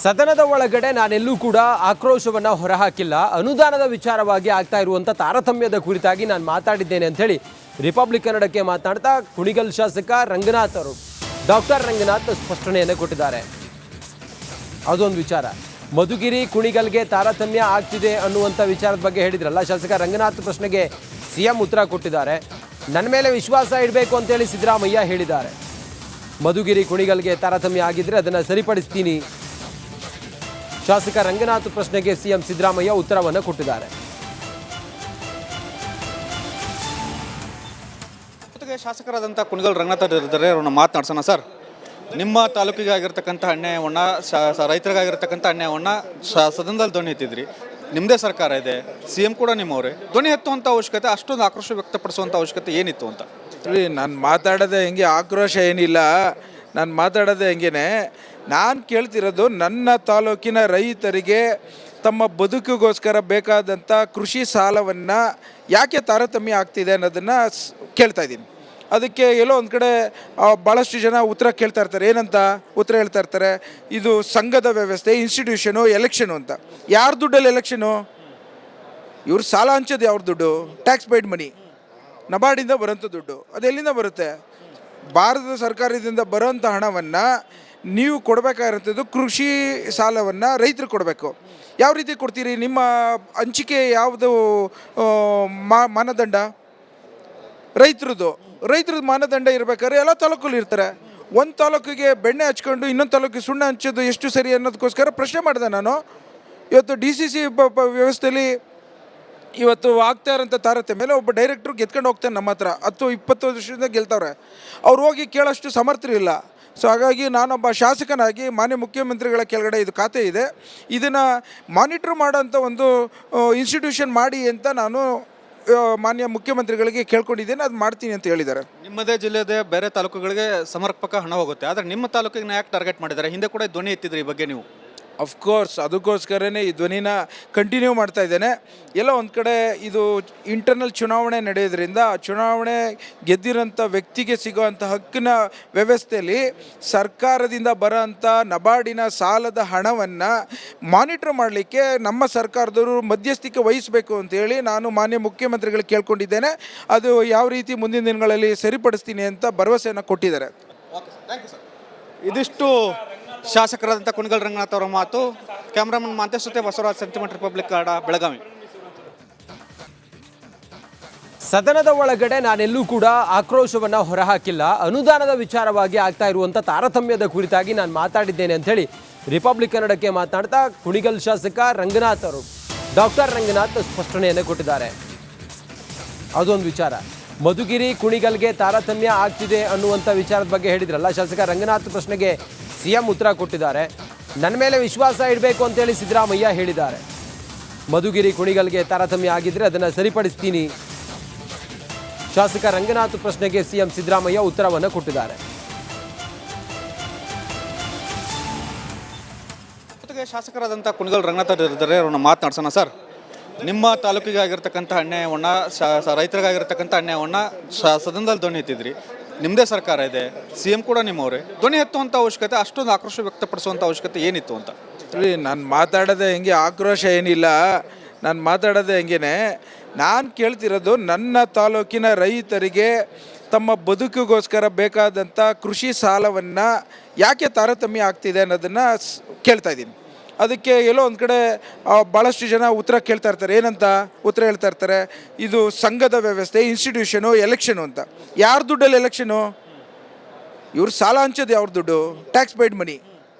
ಸದನದ ಒಳಗಡೆ ನಾನೆಲ್ಲೂ ಕೂಡ ಆಕ್ರೋಶವನ್ನು ಹೊರಹಾಕಿಲ್ಲ. ಅನುದಾನದ ವಿಚಾರವಾಗಿ ಆಗ್ತಾ ಇರುವಂಥ ತಾರತಮ್ಯದ ಕುರಿತಾಗಿ ನಾನು ಮಾತಾಡಿದ್ದೇನೆ ಅಂತ ಹೇಳಿ ರಿಪಬ್ಲಿಕ್ ಕನ್ನಡಕ್ಕೆ ಮಾತನಾಡ್ತಾ ಕುಣಿಗಲ್ ಶಾಸಕ ರಂಗನಾಥ್ ಅವರು ಡಾಕ್ಟರ್ ರಂಗನಾಥ್ ಸ್ಪಷ್ಟನೆಯನ್ನು ಕೊಟ್ಟಿದ್ದಾರೆ. ಅದೊಂದು ವಿಚಾರ. ಮಧುಗಿರಿ ಕುಣಿಗಲ್ಗೆ ತಾರತಮ್ಯ ಆಗ್ತಿದೆ ಅನ್ನುವಂಥ ವಿಚಾರದ ಬಗ್ಗೆ ಹೇಳಿದ್ರಲ್ಲ ಶಾಸಕ ರಂಗನಾಥ್ ಪ್ರಶ್ನೆಗೆ ಸಿಎಂ ಉತ್ತರ ಕೊಟ್ಟಿದ್ದಾರೆ. ನನ್ನ ಮೇಲೆ ವಿಶ್ವಾಸ ಇಡಬೇಕು ಅಂತೇಳಿ ಸಿದ್ದರಾಮಯ್ಯ ಹೇಳಿದ್ದಾರೆ. ಮಧುಗಿರಿ ಕುಣಿಗಲ್ಗೆ ತಾರತಮ್ಯ ಆಗಿದ್ರೆ ಅದನ್ನು ಸರಿಪಡಿಸ್ತೀನಿ. ಶಾಸಕ ರಂಗನಾಥ್ ಪ್ರಶ್ನೆಗೆ ಸಿಎಂ ಸಿದ್ದರಾಮಯ್ಯ ಉತ್ತರವನ್ನು ಕೊಟ್ಟಿದ್ದಾರೆ. ಜೊತೆಗೆ ಶಾಸಕರಾದಂಥ ಕುಣಿಗಲ್ ರಂಗನಾಥ್ ಇದ್ದಾರೆ, ಅವ್ರನ್ನ ಮಾತನಾಡ್ಸೋಣ. ಸರ್, ನಿಮ್ಮ ತಾಲೂಕಿಗೆ ಆಗಿರ್ತಕ್ಕಂಥ ಅನ್ಯಾಯವನ್ನು ರೈತರಿಗಾಗಿರ್ತಕ್ಕಂಥ ಅನ್ಯಾಯವನ್ನು ಸದನದಲ್ಲಿ ಧ್ವನಿ ಎತ್ತಿದ್ರಿ. ನಿಮ್ಮದೇ ಸರ್ಕಾರ ಇದೆ, ಸಿ ಎಂ ಕೂಡ ನಿಮ್ಮವರೇ. ಧ್ವನಿ ಎತ್ತುವಂಥ ಅವಶ್ಯಕತೆ, ಅಷ್ಟೊಂದು ಆಕ್ರೋಶ ವ್ಯಕ್ತಪಡಿಸುವಂಥ ಅವಶ್ಯಕತೆ ಏನಿತ್ತು ಅಂತ? ನಾನು ಮಾತಾಡೋದೇ ಹೆಂಗೆ, ಆಕ್ರೋಶ ಏನಿಲ್ಲ. ನಾನು ಮಾತಾಡೋದೇ ಹೆಂಗೇನೆ. ನಾನು ಕೇಳ್ತಿರೋದು ನನ್ನ ತಾಲೂಕಿನ ರೈತರಿಗೆ ತಮ್ಮ ಬದುಕಿಗೋಸ್ಕರ ಬೇಕಾದಂಥ ಕೃಷಿ ಸಾಲವನ್ನು ಯಾಕೆ ತಾರತಮ್ಯ ಆಗ್ತಿದೆ ಅನ್ನೋದನ್ನು ಕೇಳ್ತಾ ಇದ್ದೀನಿ. ಅದಕ್ಕೆ ಎಲ್ಲೋ ಒಂದು ಕಡೆ ಭಾಳಷ್ಟು ಜನ ಉತ್ತರ ಕೇಳ್ತಾ ಇರ್ತಾರೆ. ಏನಂತ ಉತ್ತರ ಹೇಳ್ತಾ ಇರ್ತಾರೆ, ಇದು ಸಂಘದ ವ್ಯವಸ್ಥೆ, ಇನ್ಸ್ಟಿಟ್ಯೂಷನು, ಎಲೆಕ್ಷನು ಅಂತ. ಯಾರ ದುಡ್ಡಲ್ಲಿ ಎಲೆಕ್ಷನು? ಇವ್ರು ಸಾಲ ಹಂಚೋದು ಯಾವ್ರ ದುಡ್ಡು? ಟ್ಯಾಕ್ಸ್ ಪೇಯ್ಡ್ ಮನಿ, ನಬಾರ್ಡಿಂದ ಬರೋಂಥ ದುಡ್ಡು. ಅದೆಲ್ಲಿಂದ ಬರುತ್ತೆ? ಭಾರತ ಸರ್ಕಾರದಿಂದ ಬರೋಂಥ ಹಣವನ್ನು ನೀವು ಕೊಡಬೇಕಾಗಿರೋಂಥದ್ದು ಕೃಷಿ ಸಾಲವನ್ನು ರೈತರು ಕೊಡಬೇಕು. ಯಾವ ರೀತಿ ಕೊಡ್ತೀರಿ? ನಿಮ್ಮ ಹಂಚಿಕೆ ಯಾವುದು ಮಾನದಂಡ? ರೈತರದ್ದು ಮಾನದಂಡ ಇರಬೇಕಾದ್ರೆ ಎಲ್ಲ ತಾಲೂಕಲ್ಲಿ ಇರ್ತಾರೆ. ಒಂದು ತಾಲೂಕಿಗೆ ಬೆಣ್ಣೆ ಹಚ್ಕೊಂಡು ಇನ್ನೊಂದು ತಾಲೂಕಿಗೆ ಸುಣ್ಣ ಹಂಚೋದು ಎಷ್ಟು ಸರಿ ಅನ್ನೋದಕ್ಕೋಸ್ಕರ ಪ್ರಶ್ನೆ ಮಾಡಿದೆ ನಾನು. ಇವತ್ತು DCC ವ್ಯವಸ್ಥೆಯಲ್ಲಿ ಇವತ್ತು ಆಗ್ತಾ ಇರೋಂಥ ತಾರತಮ್ಯ ಮೇಲೆ ಒಬ್ಬ ಡೈರೆಕ್ಟ್ರು ಗೆದ್ಕೊಂಡು ಹೋಗ್ತಾನೆ. ನಮ್ಮ ಹತ್ರ 10-20 ವರ್ಷದಿಂದ ಗೆಲ್ತವ್ರೆ. ಅವ್ರು ಹೋಗಿ ಕೇಳೋಷ್ಟು ಸಮರ್ಥರಿಲ್ಲ. ಸೊ ಹಾಗಾಗಿ ನಾನೊಬ್ಬ ಶಾಸಕನಾಗಿ ಮಾನ್ಯ ಮುಖ್ಯಮಂತ್ರಿಗಳ ಕೆಳಗಡೆ ಇದು ಖಾತೆ ಇದೆ, ಇದನ್ನು ಮಾನಿಟ್ರ್ ಮಾಡೋಂಥ ಒಂದು ಇನ್ಸ್ಟಿಟ್ಯೂಷನ್ ಮಾಡಿ ಅಂತ ನಾನು ಮಾನ್ಯ ಮುಖ್ಯಮಂತ್ರಿಗಳಿಗೆ ಕೇಳ್ಕೊಂಡಿದ್ದೇನೆ. ಅದು ಮಾಡ್ತೀನಿ ಅಂತ ಹೇಳಿದ್ದಾರೆ. ನಿಮ್ಮದೇ ಜಿಲ್ಲೆದೇ ಬೇರೆ ತಾಲೂಕುಗಳಿಗೆ ಸಮರ್ಪಕ ಹಣ ಹೋಗುತ್ತೆ, ಆದರೆ ನಿಮ್ಮ ತಾಲೂಕಿಗೆ ಯಾಕೆ ಟಾರ್ಗೆಟ್ ಮಾಡಿದ್ದಾರೆ? ಹಿಂದೆ ಕೂಡ ಧ್ವನಿ ಎತ್ತಿದ್ರಿ ಈ ಬಗ್ಗೆ ನೀವು. ಅಫ್ಕೋರ್ಸ್ ಅದಕ್ಕೋಸ್ಕರನೇ ಈ ಧ್ವನಿನ ಕಂಟಿನ್ಯೂ ಮಾಡ್ತಾ ಇದ್ದೇನೆ. ಎಲ್ಲ ಒಂದು ಕಡೆ ಇದು ಇಂಟರ್ನಲ್ ಚುನಾವಣೆ ನಡೆಯೋದ್ರಿಂದ ಚುನಾವಣೆ ಗೆದ್ದಿರೋಂಥ ವ್ಯಕ್ತಿಗೆ ಸಿಗೋವಂಥ ಹಕ್ಕಿನ ವ್ಯವಸ್ಥೆಯಲ್ಲಿ ಸರ್ಕಾರದಿಂದ ಬರೋಂಥ ನಬಾರ್ಡಿನ ಸಾಲದ ಹಣವನ್ನು ಮಾನಿಟ್ರ್ ಮಾಡಲಿಕ್ಕೆ ನಮ್ಮ ಸರ್ಕಾರದವರು ಮಧ್ಯಸ್ಥಿಕೆ ವಹಿಸಬೇಕು ಅಂತೇಳಿ ನಾನು ಮಾನ್ಯ ಮುಖ್ಯಮಂತ್ರಿಗಳಿಗೆ ಕೇಳ್ಕೊಂಡಿದ್ದೇನೆ. ಅದು ಯಾವ ರೀತಿ ಮುಂದಿನ ದಿನಗಳಲ್ಲಿ ಸರಿಪಡಿಸ್ತೀನಿ ಅಂತ ಭರವಸೆಯನ್ನು ಕೊಟ್ಟಿದ್ದಾರೆ. ಇದಿಷ್ಟು ಶಾಸಕರಾದಂಥ ಕುಣಿಗಲ್ ರಂಗನಾಥ್ ಅವರ ಮಾತು. ಕ್ಯಾಮ್ರಾಮನ್ ಮಾಂತೇಶ್ ಜೊತೆ ಬಸವರಾಜ್, ಸೆಂಟಿಮೆಂಟ್ ರಿಪಬ್ಲಿಕ್ ಕನ್ನಡ, ಬೆಳಗಾವಿ. ಸದನದ ಒಳಗಡೆ ನಾನೆಲ್ಲೂ ಕೂಡ ಆಕ್ರೋಶವನ್ನು ಹೊರಹಾಕಿಲ್ಲ. ಅನುದಾನದ ವಿಚಾರವಾಗಿ ಆಗ್ತಾ ಇರುವಂಥ ತಾರತಮ್ಯದ ಕುರಿತಾಗಿ ನಾನು ಮಾತಾಡಿದ್ದೇನೆ ಅಂತ ಹೇಳಿ ರಿಪಬ್ಲಿಕ್ ಕನ್ನಡಕ್ಕೆ ಮಾತನಾಡ್ತಾ ಕುಣಿಗಲ್ ಶಾಸಕ ರಂಗನಾಥ್ ಅವರು ಡಾಕ್ಟರ್ ರಂಗನಾಥ್ ಸ್ಪಷ್ಟನೆಯನ್ನು ಕೊಟ್ಟಿದ್ದಾರೆ. ಅದೊಂದು ವಿಚಾರ. ಮಧುಗಿರಿ ಕುಣಿಗಲ್ಗೆ ತಾರತಮ್ಯ ಆಗ್ತಿದೆ ಅನ್ನುವಂಥ ವಿಚಾರದ ಬಗ್ಗೆ ಹೇಳಿದ್ರಲ್ಲ ಶಾಸಕ ರಂಗನಾಥ್ ಪ್ರಶ್ನೆಗೆ ಸಿಎಂ ಉತ್ತರ ಕೊಟ್ಟಿದ್ದಾರೆ. ನನ್ನ ಮೇಲೆ ವಿಶ್ವಾಸ ಇಡಬೇಕು ಅಂತೇಳಿ ಸಿದ್ದರಾಮಯ್ಯ ಹೇಳಿದ್ದಾರೆ. ಮಧುಗಿರಿ ಕುಣಿಗಲ್ಗೆ ತಾರತಮ್ಯ ಆಗಿದ್ರೆ ಅದನ್ನು ಸರಿಪಡಿಸ್ತೀನಿ. ಶಾಸಕ ರಂಗನಾಥ್ ಪ್ರಶ್ನೆಗೆ ಸಿಎಂ ಸಿದ್ದರಾಮಯ್ಯ ಉತ್ತರವನ್ನು ಕೊಟ್ಟಿದ್ದಾರೆ. ಜೊತೆಗೆ ಶಾಸಕರಾದಂಥ ಕುಣಿಗಲ್ ರಂಗನಾಥ್ ಇದ್ದಾರೆ, ಅವ್ರನ್ನ ಮಾತನಾಡ್ಸೋಣ. ಸರ್, ನಿಮ್ಮ ತಾಲೂಕಿಗೆ ಆಗಿರ್ತಕ್ಕಂಥ ಅನ್ಯಾಯವನ್ನು ರೈತರಿಗಾಗಿರ್ತಕ್ಕಂಥ ಅನ್ಯಾಯವನ್ನು ಸದನದಲ್ಲಿ ಧ್ವನಿ ಎತ್ತಿದ್ರಿ. ನಿಮ್ಮದೇ ಸರ್ಕಾರ ಇದೆ, ಸಿ ಎಂ ಕೂಡ ನಿಮ್ಮವರೇ. ಧ್ವನಿ ಎತ್ತುವಂಥ ಅವಶ್ಯಕತೆ, ಅಷ್ಟೊಂದು ಆಕ್ರೋಶ ವ್ಯಕ್ತಪಡಿಸುವಂಥ ಅವಶ್ಯಕತೆ ಏನಿತ್ತು ಅಂತ? ನಾನು ಮಾತಾಡೋದೇ ಹೆಂಗೆ, ಆಕ್ರೋಶ ಏನಿಲ್ಲ. ನಾನು ಮಾತಾಡೋದೇ ಹೆಂಗೇನೆ. ನಾನು ಕೇಳ್ತಿರೋದು ನನ್ನ ತಾಲೂಕಿನ ರೈತರಿಗೆ ತಮ್ಮ ಬದುಕಿಗೋಸ್ಕರ ಬೇಕಾದಂಥ ಕೃಷಿ ಸಾಲವನ್ನು ಯಾಕೆ ತಾರತಮ್ಯ ಆಗ್ತಿದೆ ಅನ್ನೋದನ್ನು ಕೇಳ್ತಾ ಇದ್ದೀನಿ. ಅದಕ್ಕೆ ಎಲ್ಲೋ ಒಂದು ಕಡೆ ಭಾಳಷ್ಟು ಜನ ಉತ್ತರ ಕೇಳ್ತಾ ಇರ್ತಾರೆ. ಏನಂತ ಉತ್ತರ ಹೇಳ್ತಾ ಇರ್ತಾರೆ, ಇದು ಸಂಘದ ವ್ಯವಸ್ಥೆ, ಇನ್ಸ್ಟಿಟ್ಯೂಷನು, ಎಲೆಕ್ಷನು ಅಂತ. ಯಾರ ದುಡ್ಡಲ್ಲಿ ಎಲೆಕ್ಷನು? ಇವ್ರು ಸಾಲ ಹಂಚೋದು ಯಾವ್ರ ದುಡ್ಡು? ಟ್ಯಾಕ್ಸ್ ಪೇಯ್ಡ್ ಮನಿ,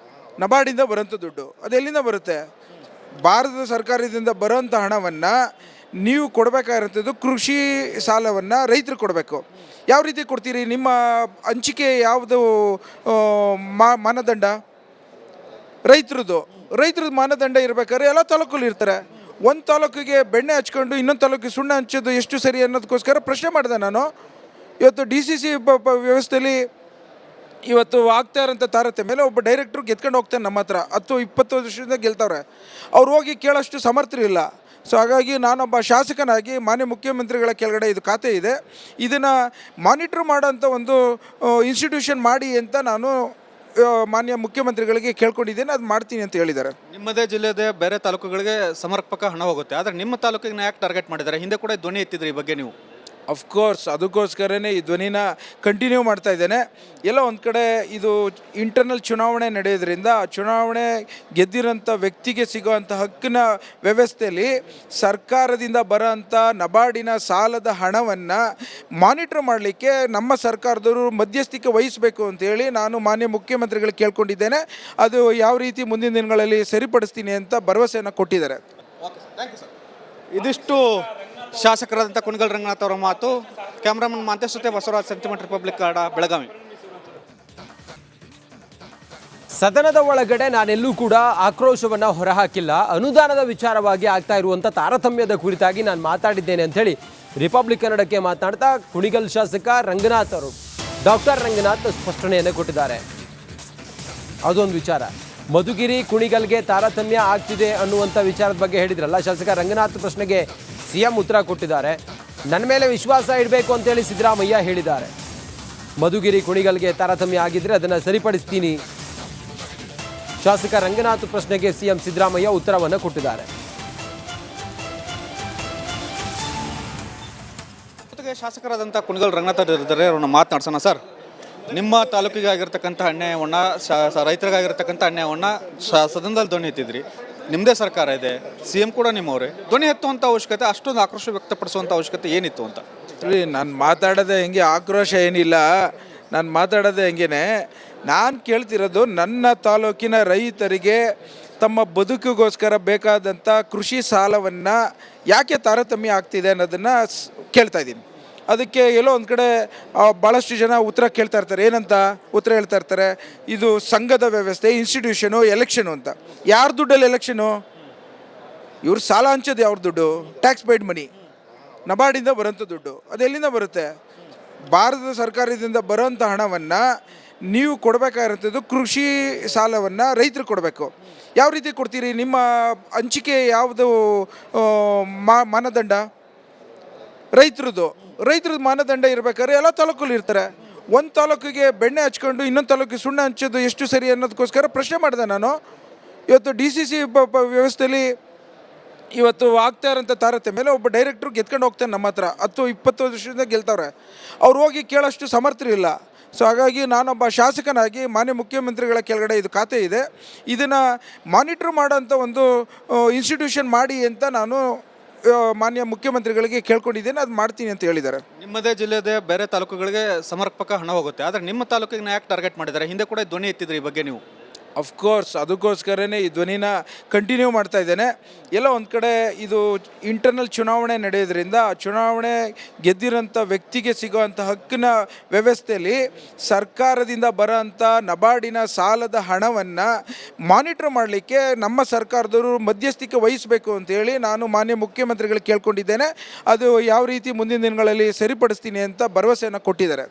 ನಬಾರ್ಡಿಂದ ಬರೋಂಥ ದುಡ್ಡು. ಅದೆಲ್ಲಿಂದ ಬರುತ್ತೆ? ಭಾರತ ಸರ್ಕಾರದಿಂದ ಬರೋಂಥ ಹಣವನ್ನು ನೀವು ಕೊಡಬೇಕಾಗಿರೋಂಥದ್ದು ಕೃಷಿ ಸಾಲವನ್ನು ರೈತರು ಕೊಡಬೇಕು. ಯಾವ ರೀತಿ ಕೊಡ್ತೀರಿ? ನಿಮ್ಮ ಹಂಚಿಕೆ ಯಾವುದು ಮಾನದಂಡ? ರೈತರದ್ದು ಮಾನದಂಡ ಇರಬೇಕಾದ್ರೆ ಎಲ್ಲ ತಾಲೂಕಲ್ಲಿ ಇರ್ತಾರೆ. ಒಂದು ತಾಲೂಕಿಗೆ ಬೆಣ್ಣೆ ಹಚ್ಕೊಂಡು ಇನ್ನೊಂದು ತಾಲೂಕಿಗೆ ಸುಣ್ಣ ಹಂಚೋದು ಎಷ್ಟು ಸರಿ ಅನ್ನೋದಕ್ಕೋಸ್ಕರ ಪ್ರಶ್ನೆ ಮಾಡಿದೆ ನಾನು. ಇವತ್ತು DCC ವ್ಯವಸ್ಥೆಯಲ್ಲಿ ಇವತ್ತು ಆಗ್ತಾ ಇರೋಂಥ ತಾರತಮ್ಯ ಮೇಲೆ ಒಬ್ಬ ಡೈರೆಕ್ಟ್ರು ಗೆದ್ಕೊಂಡು ಹೋಗ್ತಾನೆ. ನಮ್ಮ ಹತ್ರ 10-20 ವರ್ಷದಿಂದ ಗೆಲ್ತವ್ರೆ. ಅವ್ರು ಹೋಗಿ ಕೇಳೋಷ್ಟು ಸಮರ್ಥರಿಲ್ಲ. ಸೊ ಹಾಗಾಗಿ ನಾನೊಬ್ಬ ಶಾಸಕನಾಗಿ ಮಾನ್ಯ ಮುಖ್ಯಮಂತ್ರಿಗಳ ಕೆಳಗಡೆ ಇದು ಖಾತೆ ಇದೆ, ಇದನ್ನು ಮಾನಿಟ್ರ್ ಮಾಡೋಂಥ ಒಂದು ಇನ್ಸ್ಟಿಟ್ಯೂಷನ್ ಮಾಡಿ ಅಂತ ನಾನು ಮಾನ್ಯ ಮುಖ್ಯಮಂತ್ರಿಗಳಿಗೆ ಕೇಳ್ಕೊಂಡಿದ್ದೇನೆ, ಅದು ಮಾಡ್ತೀನಿ ಅಂತ ಹೇಳಿದ್ದಾರೆ. ನಿಮ್ಮದೇ ಜಿಲ್ಲೆದೇ ಬೇರೆ ತಾಲೂಕುಗಳಿಗೆ ಸಮರ್ಪಕ ಹಣ ಹೋಗುತ್ತೆ, ಆದರೆ ನಿಮ್ಮ ತಾಲೂಕಿಗೆ ಯಾಕೆ ಟಾರ್ಗೆಟ್ ಮಾಡಿದ್ದಾರೆ? ಹಿಂದೆ ಕೂಡ ಧ್ವನಿ ಎತ್ತಿದ್ರಿ ಈ ಬಗ್ಗೆ ನೀವು. ಅಫ್ಕೋರ್ಸ್ ಅದಕ್ಕೋಸ್ಕರನೇ ಈ ಧ್ವನಿನ ಕಂಟಿನ್ಯೂ ಮಾಡ್ತಾ ಇದ್ದೇನೆ. ಎಲ್ಲ ಒಂದು ಕಡೆ ಇದು ಇಂಟರ್ನಲ್ ಚುನಾವಣೆ ನಡೆಯೋದ್ರಿಂದ ಚುನಾವಣೆ ಗೆದ್ದಿರೋಂಥ ವ್ಯಕ್ತಿಗೆ ಸಿಗೋವಂಥ ಹಕ್ಕಿನ ವ್ಯವಸ್ಥೆಯಲ್ಲಿ ಸರ್ಕಾರದಿಂದ ಬರೋಂಥ ನಬಾರ್ಡಿನ ಸಾಲದ ಹಣವನ್ನು ಮಾನಿಟ್ರ್ ಮಾಡಲಿಕ್ಕೆ ನಮ್ಮ ಸರ್ಕಾರದವರು ಮಧ್ಯಸ್ಥಿಕೆ ವಹಿಸಬೇಕು ಅಂತೇಳಿ ನಾನು ಮಾನ್ಯ ಮುಖ್ಯಮಂತ್ರಿಗಳಿಗೆ ಕೇಳ್ಕೊಂಡಿದ್ದೇನೆ. ಅದು ಯಾವ ರೀತಿ ಮುಂದಿನ ದಿನಗಳಲ್ಲಿ ಸರಿಪಡಿಸ್ತೀನಿ ಅಂತ ಭರವಸೆಯನ್ನು ಕೊಟ್ಟಿದ್ದಾರೆ. ಇದಿಷ್ಟು ಶಾಸಕರಾದಂಥ ಕುಣಿಗಲ್ ರಂಗನಾಥ್ ಅವರ ಮಾತು. ಕ್ಯಾಮ್ರಾಮನ್ ಮಾಂತೇಶ್ ಜೊತೆ ಬಸವರಾಜ್, ಸೆಂಟಿಮೆಂಟ್ ರಿಪಬ್ಲಿಕ್ ಕನ್ನಡ, ಬೆಳಗಾವಿ. ಸದನದ ಒಳಗಡೆ ನಾನೆಲ್ಲೂ ಕೂಡ ಆಕ್ರೋಶವನ್ನು ಹೊರಹಾಕಿಲ್ಲ. ಅನುದಾನದ ವಿಚಾರವಾಗಿ ಆಗ್ತಾ ಇರುವಂಥ ತಾರತಮ್ಯದ ಕುರಿತಾಗಿ ನಾನು ಮಾತಾಡಿದ್ದೇನೆ ಅಂಥೇಳಿ ರಿಪಬ್ಲಿಕ್ ಕನ್ನಡಕ್ಕೆ ಮಾತನಾಡ್ತಾ ಕುಣಿಗಲ್ ಶಾಸಕ ರಂಗನಾಥ್ ಅವರು, ಡಾಕ್ಟರ್ ರಂಗನಾಥ್ ಸ್ಪಷ್ಟನೆಯನ್ನು ಕೊಟ್ಟಿದ್ದಾರೆ. ಅದೊಂದು ವಿಚಾರ. ಮಧುಗಿರಿ ಕುಣಿಗಲ್ಗೆ ತಾರತಮ್ಯ ಆಗ್ತಿದೆ ಅನ್ನುವಂಥ ವಿಚಾರದ ಬಗ್ಗೆ ಹೇಳಿದ್ರಲ್ಲ ಶಾಸಕ ರಂಗನಾಥ್ ಪ್ರಶ್ನೆಗೆ ಸಿಎಂ ಉತ್ತರ ಕೊಟ್ಟಿದ್ದಾರೆ. ನನ್ನ ಮೇಲೆ ವಿಶ್ವಾಸ ಇಡಬೇಕು ಅಂತೇಳಿ ಸಿದ್ದರಾಮಯ್ಯ ಹೇಳಿದ್ದಾರೆ. ಮಧುಗಿರಿ ಕುಣಿಗಲ್ಗೆ ತಾರತಮ್ಯ ಆಗಿದ್ರೆ ಅದನ್ನು ಸರಿಪಡಿಸ್ತೀನಿ. ಶಾಸಕ ರಂಗನಾಥ್ ಪ್ರಶ್ನೆಗೆ ಸಿಎಂ ಸಿದ್ದರಾಮಯ್ಯ ಉತ್ತರವನ್ನು ಕೊಟ್ಟಿದ್ದಾರೆ. ಜೊತೆಗೆ ಶಾಸಕರಾದಂಥ ಕುಣಿಗಲ್ ರಂಗನಾಥ್ ಇದ್ದಾರೆ, ಅವ್ರನ್ನ ಮಾತನಾಡ್ಸೋಣ. ಸರ್, ನಿಮ್ಮ ತಾಲೂಕಿಗೆ ಆಗಿರ್ತಕ್ಕಂಥ ಅನ್ಯಾಯವನ್ನು ರೈತರಿಗಾಗಿರ್ತಕ್ಕಂಥ ಅನ್ಯಾಯವನ್ನು ಸದನದಲ್ಲಿ ಧ್ವನಿ ಎತ್ತಿದ್ರಿ. ನಿಮ್ಮದೇ ಸರ್ಕಾರ ಇದೆ, ಸಿ ಎಂ ಕೂಡ ನಿಮ್ಮವರೇ. ಧ್ವನಿ ಎತ್ತುವಂಥ ಅವಶ್ಯಕತೆ, ಅಷ್ಟೊಂದು ಆಕ್ರೋಶ ವ್ಯಕ್ತಪಡಿಸುವಂಥ ಅವಶ್ಯಕತೆ ಏನಿತ್ತು ಅಂತ? ನಾನು ಮಾತಾಡೋದೇ ಹೆಂಗೆ ಆಕ್ರೋಶ ಏನಿಲ್ಲ, ನಾನು ಮಾತಾಡೋದೇ ಹೆಂಗೇನೆ. ನಾನು ಕೇಳ್ತಿರೋದು ನನ್ನ ತಾಲೂಕಿನ ರೈತರಿಗೆ ತಮ್ಮ ಬದುಕಿಗೋಸ್ಕರ ಬೇಕಾದಂಥ ಕೃಷಿ ಸಾಲವನ್ನು ಯಾಕೆ ತಾರತಮ್ಯ ಆಗ್ತಿದೆ ಅನ್ನೋದನ್ನು ಕೇಳ್ತಾ ಇದ್ದೀನಿ. ಅದಕ್ಕೆ ಎಲ್ಲೋ ಒಂದು ಕಡೆ ಭಾಳಷ್ಟು ಜನ ಉತ್ತರ ಕೇಳ್ತಾ ಇರ್ತಾರೆ. ಏನಂತ ಉತ್ತರ ಹೇಳ್ತಾ ಇರ್ತಾರೆ? ಇದು ಸಂಘದ ವ್ಯವಸ್ಥೆ, ಇನ್ಸ್ಟಿಟ್ಯೂಷನು, ಎಲೆಕ್ಷನು ಅಂತ. ಯಾರ ದುಡ್ಡಲ್ಲಿ ಎಲೆಕ್ಷನು? ಇವ್ರು ಸಾಲ ಹಂಚೋದು ಯಾವ್ರ ದುಡ್ಡು? ಟ್ಯಾಕ್ಸ್ ಪೇಯ್ಡ್ ಮನಿ, ನಬಾರ್ಡಿಂದ ಬರೋಂಥ ದುಡ್ಡು. ಅದು ಎಲ್ಲಿಂದ ಬರುತ್ತೆ? ಭಾರತದ ಸರ್ಕಾರದಿಂದ ಬರೋಂಥ ಹಣವನ್ನು ನೀವು ಕೊಡಬೇಕಾಗಿರೋಂಥದ್ದು ಕೃಷಿ ಸಾಲವನ್ನು ರೈತರು ಕೊಡಬೇಕು. ಯಾವ ರೀತಿ ಕೊಡ್ತೀರಿ? ನಿಮ್ಮ ಹಂಚಿಕೆ ಯಾವುದು ಮಾನದಂಡ? ರೈತರದ್ದು ಮಾನದಂಡ ಇರಬೇಕಾದ್ರೆ ಎಲ್ಲ ತಾಲೂಕಲ್ಲಿ ಇರ್ತಾರೆ. ಒಂದು ತಾಲೂಕಿಗೆ ಬೆಣ್ಣೆ ಹಚ್ಕೊಂಡು ಇನ್ನೊಂದು ತಾಲೂಕಿಗೆ ಸುಣ್ಣ ಹಂಚೋದು ಎಷ್ಟು ಸರಿ ಅನ್ನೋದಕ್ಕೋಸ್ಕರ ಪ್ರಶ್ನೆ ಮಾಡಿದೆ ನಾನು. ಇವತ್ತು DCC ವ್ಯವಸ್ಥೆಯಲ್ಲಿ ಇವತ್ತು ಆಗ್ತಾ ಇರೋಂಥ ತಾರತಮ್ಯ ಒಬ್ಬ ಡೈರೆಕ್ಟ್ರು ಗೆದ್ಕೊಂಡು ಹೋಗ್ತಾನೆ. ನಮ್ಮ ಹತ್ರ 10-20 ವರ್ಷದಿಂದ ಗೆಲ್ತವ್ರೆ. ಅವ್ರು ಹೋಗಿ ಕೇಳೋಷ್ಟು ಸಮರ್ಥರು ಇಲ್ಲ. ಸೊ ಹಾಗಾಗಿ ನಾನೊಬ್ಬ ಶಾಸಕನಾಗಿ ಮಾನ್ಯ ಮುಖ್ಯಮಂತ್ರಿಗಳ ಕೆಳಗಡೆ ಇದು ಖಾತೆ ಇದೆ, ಇದನ್ನು ಮಾನಿಟ್ರ್ ಮಾಡೋಂಥ ಒಂದು ಇನ್ಸ್ಟಿಟ್ಯೂಷನ್ ಮಾಡಿ ಅಂತ ನಾನು ಮಾನ್ಯ ಮುಖ್ಯಮಂತ್ರಿಗಳಿಗೆ ಕೇಳ್ಕೊಂಡಿದ್ದೇನೆ, ಅದು ಮಾಡ್ತೀನಿ ಅಂತ ಹೇಳಿದ್ದಾರೆ. ನಿಮ್ಮದೇ ಜಿಲ್ಲೆದೇ ಬೇರೆ ತಾಲೂಕುಗಳಿಗೆ ಸಮರ್ಪಕ ಹಣ ಹೋಗುತ್ತೆ, ಆದರೆ ನಿಮ್ಮ ತಾಲೂಕಿಗೆ ಯಾಕೆ ಟಾರ್ಗೆಟ್ ಮಾಡಿದ್ದಾರೆ? ಹಿಂದೆ ಕೂಡ ಧ್ವನಿ ಎತ್ತಿದ್ರಿ ಈ ಬಗ್ಗೆ ನೀವು. ಅಫ್ಕೋರ್ಸ್ ಅದಕ್ಕೋಸ್ಕರನೇ ಈ ಧ್ವನಿನ ಕಂಟಿನ್ಯೂ ಮಾಡ್ತಾ ಇದ್ದೇನೆ. ಎಲ್ಲ ಒಂದು ಕಡೆ ಇದು ಇಂಟರ್ನಲ್ ಚುನಾವಣೆ ನಡೆಯೋದ್ರಿಂದ ಚುನಾವಣೆ ಗೆದ್ದಿರೋಂಥ ವ್ಯಕ್ತಿಗೆ ಸಿಗೋವಂಥ ಹಕ್ಕಿನ ವ್ಯವಸ್ಥೆಯಲ್ಲಿ ಸರ್ಕಾರದಿಂದ ಬರೋಂಥ ನಬಾರ್ಡಿನ ಸಾಲದ ಹಣವನ್ನು ಮಾನಿಟ್ರ್ ಮಾಡಲಿಕ್ಕೆ ನಮ್ಮ ಸರ್ಕಾರದವರು ಮಧ್ಯಸ್ಥಿಕೆ ವಹಿಸಬೇಕು ಅಂತೇಳಿ ನಾನು ಮಾನ್ಯ ಮುಖ್ಯಮಂತ್ರಿಗಳಿಗೆ ಕೇಳ್ಕೊಂಡಿದ್ದೇನೆ. ಅದು ಯಾವ ರೀತಿ ಮುಂದಿನ ದಿನಗಳಲ್ಲಿ ಸರಿಪಡಿಸ್ತೀನಿ ಅಂತ ಭರವಸೆಯನ್ನು ಕೊಟ್ಟಿದ್ದಾರೆ.